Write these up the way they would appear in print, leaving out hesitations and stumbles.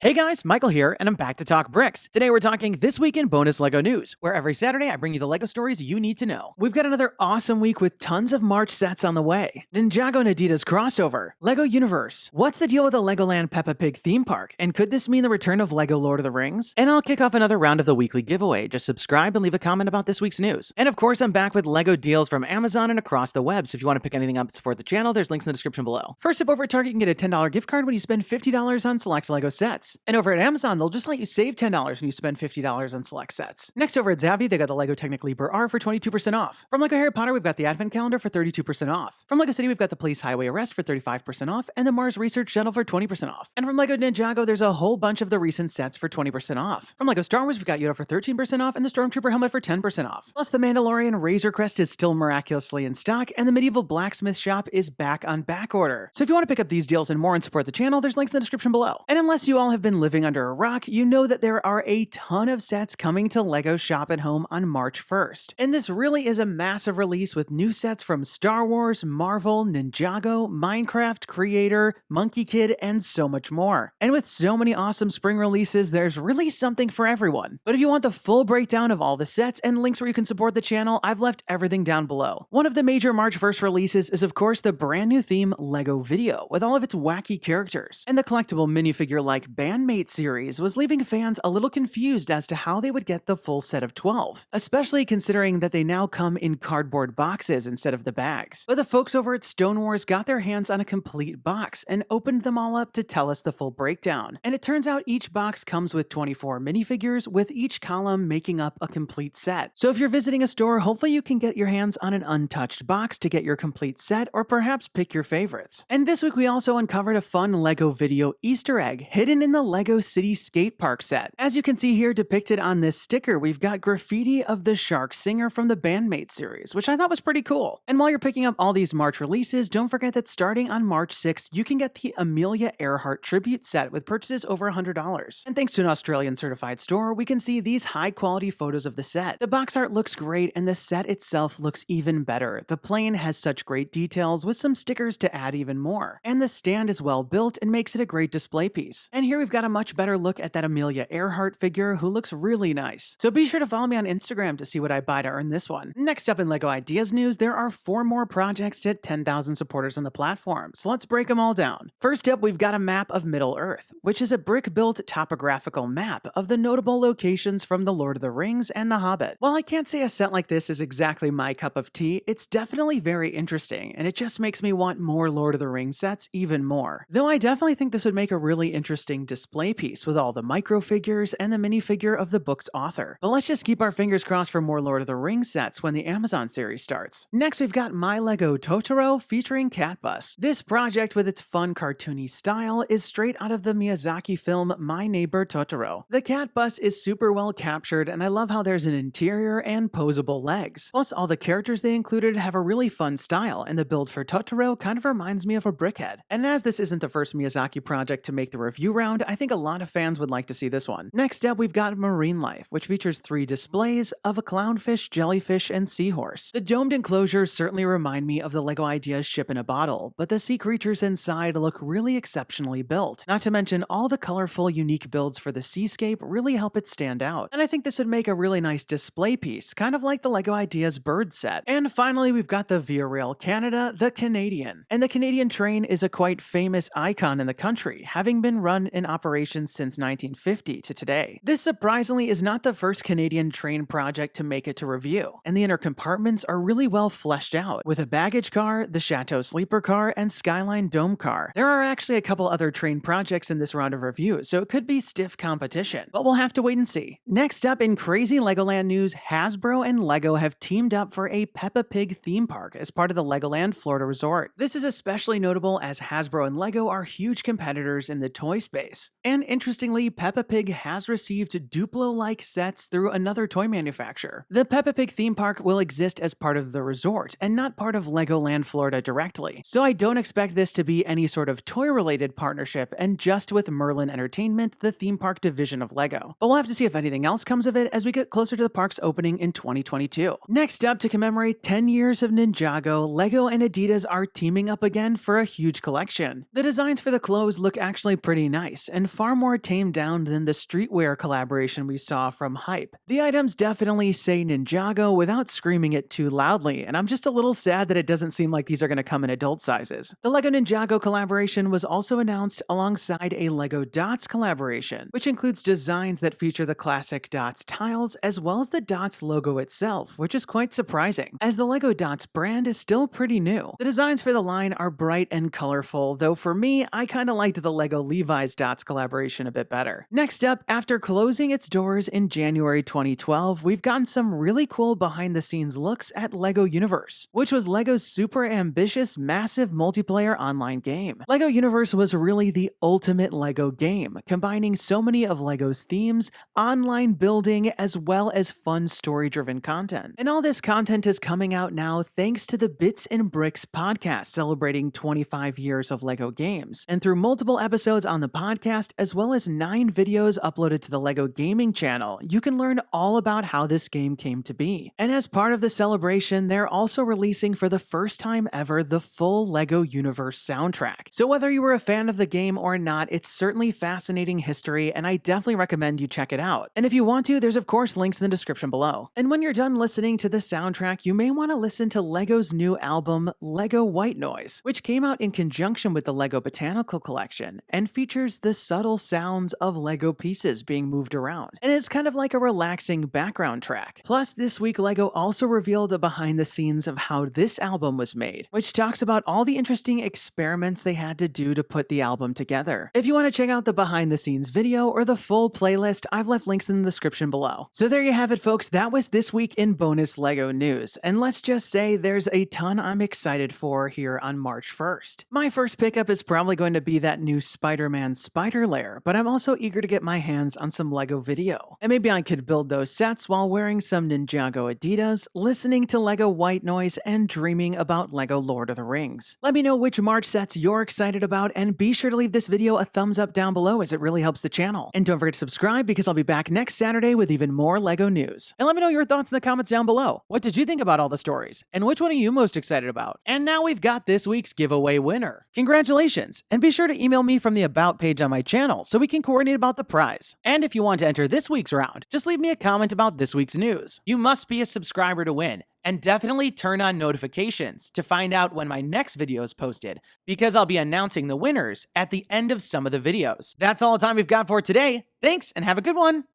Hey guys, Michael here, and I'm back to talk bricks. Today we're talking This Week in Bonus LEGO News, where every Saturday I bring you the LEGO stories you need to know. We've got another awesome week with tons of March sets on the way. Ninjago and Adidas crossover, LEGO Universe, what's the deal with the Legoland Peppa Pig theme park, and could this mean the return of LEGO Lord of the Rings? And I'll kick off another round of the weekly giveaway. Just subscribe and leave a comment about this week's news. And of course, I'm back with LEGO deals from Amazon and across the web, so if you want to pick anything up to support the channel, there's links in the description below. First up, over at Target, you can get a $10 gift card when you spend $50 on select LEGO sets. And over at Amazon, they'll just let you save $10 when you spend $50 on select sets. Next, over at Zappy, they got the LEGO Technic Leaper R for 22% off. From LEGO Harry Potter, we've got the Advent Calendar for 32% off. From LEGO City, we've got the Police Highway Arrest for 35% off, and the Mars Research Shuttle for 20% off. And from LEGO Ninjago, there's a whole bunch of the recent sets for 20% off. From LEGO Star Wars, we've got Yoda for 13% off, and the Stormtrooper helmet for 10% off. Plus, the Mandalorian Razor Crest is still miraculously in stock, and the Medieval Blacksmith Shop is back on back order. So if you want to pick up these deals and more and support the channel, there's links in the description below. And unless you all have been living under a rock, you know that there are a ton of sets coming to LEGO Shop at Home on March 1st. And this really is a massive release with new sets from Star Wars, Marvel, Ninjago, Minecraft, Creator, Monkie Kid, and so much more. And with so many awesome spring releases, there's really something for everyone. But if you want the full breakdown of all the sets and links where you can support the channel, I've left everything down below. One of the major March 1st releases is of course the brand new theme LEGO VIDIYO with all of its wacky characters. And the collectible minifigure-like Bandmates series was leaving fans a little confused as to how they would get the full set of 12, especially considering that they now come in cardboard boxes instead of the bags. But the folks over at Stone Wars got their hands on a complete box and opened them all up to tell us the full breakdown. And it turns out each box comes with 24 minifigures, with each column making up a complete set. So if you're visiting a store, hopefully you can get your hands on an untouched box to get your complete set, or perhaps pick your favorites. And this week we also uncovered a fun LEGO VIDIYO Easter egg hidden in the LEGO City Skate Park set. As you can see here depicted on this sticker, we've got graffiti of the shark singer from the Bandmates series, which I thought was pretty cool. And while you're picking up all these March releases, don't forget that starting on March 6th, you can get the Amelia Earhart tribute set with purchases over $100. And thanks to an Australian certified store, we can see these high quality photos of the set. The box art looks great and the set itself looks even better. The plane has such great details with some stickers to add even more. And the stand is well built and makes it a great display piece. And here we've got a much better look at that Amelia Earhart figure who looks really nice. So be sure to follow me on Instagram to see what I buy to earn this one. Next up in LEGO Ideas news, there are 4 more projects to hit 10,000 supporters on the platform, so let's break them all down. First up, we've got a map of Middle-earth, which is a brick-built topographical map of the notable locations from The Lord of the Rings and The Hobbit. While I can't say a set like this is exactly my cup of tea, it's definitely very interesting, and it just makes me want more Lord of the Rings sets even more. Though I definitely think this would make a really interesting display piece with all the micro figures and the minifigure of the book's author. But let's just keep our fingers crossed for more Lord of the Rings sets when the Amazon series starts. Next, we've got My Lego Totoro featuring Cat Bus. This project, with its fun cartoony style, is straight out of the Miyazaki film My Neighbor Totoro. The Cat Bus is super well captured, and I love how there's an interior and posable legs. Plus, all the characters they included have a really fun style, and the build for Totoro kind of reminds me of a BrickHeadz. And as this isn't the first Miyazaki project to make the review round, I think a lot of fans would like to see this one. Next up, we've got Marine Life, which features 3 displays of a clownfish, jellyfish, and seahorse. The domed enclosures certainly remind me of the LEGO Ideas ship in a bottle, but the sea creatures inside look really exceptionally built. Not to mention, all the colorful, unique builds for the seascape really help it stand out. And I think this would make a really nice display piece, kind of like the LEGO Ideas bird set. And finally, we've got the Via Rail Canada, the Canadian. And the Canadian train is a quite famous icon in the country, having been run in operation since 1950 to today. This surprisingly is not the first Canadian train project to make it to review, and the inner compartments are really well fleshed out, with a baggage car, the Chateau sleeper car, and Skyline dome car. There are actually a couple other train projects in this round of reviews, so it could be stiff competition, but we'll have to wait and see. Next up in crazy Legoland news, Hasbro and LEGO have teamed up for a Peppa Pig theme park as part of the Legoland Florida Resort. This is especially notable as Hasbro and LEGO are huge competitors in the toy space. And interestingly, Peppa Pig has received Duplo-like sets through another toy manufacturer. The Peppa Pig theme park will exist as part of the resort and not part of Legoland Florida directly. So I don't expect this to be any sort of toy-related partnership and just with Merlin Entertainment, the theme park division of LEGO. But we'll have to see if anything else comes of it as we get closer to the park's opening in 2022. Next up, to commemorate 10 years of Ninjago, LEGO and Adidas are teaming up again for a huge collection. The designs for the clothes look actually pretty nice, and far more tamed down than the streetwear collaboration we saw from Hype. The items definitely say Ninjago without screaming it too loudly, and I'm just a little sad that it doesn't seem like these are going to come in adult sizes. The LEGO Ninjago collaboration was also announced alongside a LEGO Dots collaboration, which includes designs that feature the classic Dots tiles as well as the Dots logo itself, which is quite surprising, as the LEGO Dots brand is still pretty new. The designs for the line are bright and colorful, though for me, I kinda liked the LEGO Levi's Dots collaboration a bit better. Next up, after closing its doors in January 2012, we've gotten some really cool behind-the-scenes looks at LEGO Universe, which was LEGO's super ambitious, massive multiplayer online game. LEGO Universe was really the ultimate LEGO game, combining so many of LEGO's themes, online building, as well as fun story-driven content. And all this content is coming out now thanks to the Bits and Bricks podcast celebrating 25 years of LEGO games. And through multiple episodes on the podcast, as well as 9 videos uploaded to the LEGO Gaming channel, you can learn all about how this game came to be. And as part of the celebration, they're also releasing for the first time ever the full LEGO Universe soundtrack. So whether you were a fan of the game or not, it's certainly fascinating history, and I definitely recommend you check it out. And if you want to, there's of course links in the description below. And when you're done listening to the soundtrack, you may want to listen to LEGO's new album, LEGO White Noise, which came out in conjunction with the LEGO Botanical Collection and features the subtle sounds of LEGO pieces being moved around. And it's kind of like a relaxing background track. Plus, this week LEGO also revealed a behind the scenes of how this album was made, which talks about all the interesting experiments they had to do to put the album together. If you want to check out the behind the scenes video or the full playlist, I've left links in the description below. So there you have it, folks. That was this week in bonus LEGO news. And let's just say there's a ton I'm excited for here on March 1st. My first pickup is probably going to be that new Spider-Man spider lair, but I'm also eager to get my hands on some LEGO VIDIYO. And maybe I could build those sets while wearing some Ninjago Adidas, listening to LEGO White Noise, and dreaming about LEGO Lord of the Rings. Let me know which March sets you're excited about, and be sure to leave this video a thumbs up down below as it really helps the channel. And don't forget to subscribe because I'll be back next Saturday with even more LEGO news. And let me know your thoughts in the comments down below. What did you think about all the stories? And which one are you most excited about? And now we've got this week's giveaway winner. Congratulations! And be sure to email me from the About page on my channel so we can coordinate about the prize. And if you want to enter this week's round, just leave me a comment about this week's news. You must be a subscriber to win. And definitely turn on notifications to find out when my next video is posted, because I'll be announcing the winners at the end of some of the videos. That's all the time we've got for today. Thanks, and have a good one!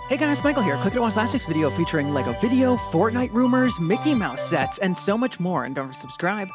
Hey guys, Michael here. Click to watch last week's video featuring LEGO VIDIYO, Fortnite rumors, Mickey Mouse sets, and so much more. And don't forget to subscribe.